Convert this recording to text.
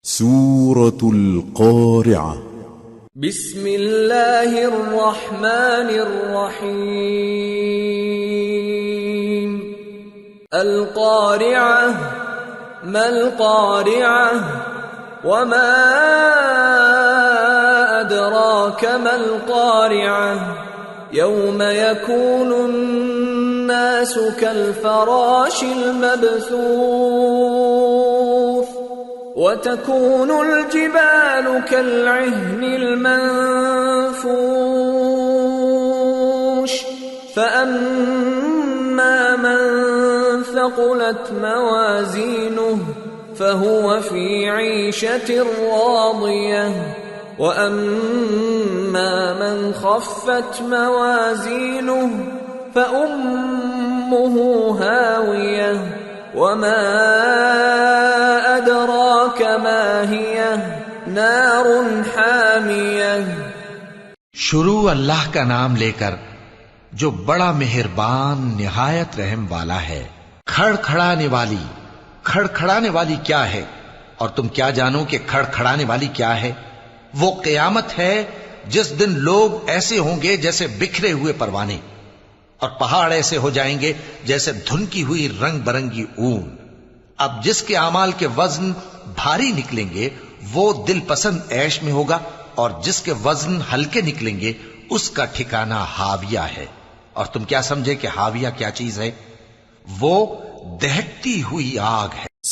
سورة القارعة. بسم الله الرحمن الرحيم. القارعة. ما القارعة؟ وما أدراك ما القارعة؟ يوم يكون الناس كالفراش المبثوث وتكون الجبال كالعهن المنفوش فأما من ثقلت موازينه فهو في عيشة راضية وأما من خفت موازينه فأمه هاوية وما أدراك ما هي نار حامية. شروع اللہ کا نام لے کر جو بڑا مہربان نہایت رحم والا ہے. کھڑکھڑانے والی. کھڑکھڑانے والی کیا ہے؟ اور تم کیا جانو کہ کھڑکھڑانے والی کیا ہے؟ وہ قیامت ہے جس دن لوگ ایسے ہوں گے جیسے بکھرے ہوئے پروانے، اور پہاڑ ایسے ہو جائیں گے جیسے دھنکی ہوئی رنگ برنگی اون. اب جس کے اعمال کے وزن بھاری نکلیں گے وہ دل پسند عیش میں ہوگا، اور جس کے وزن ہلکے نکلیں گے اس کا ٹھکانہ ہاویہ ہے. اور تم کیا سمجھے کہ ہاویہ کیا چیز ہے؟ وہ دہکتی ہوئی آگ ہے.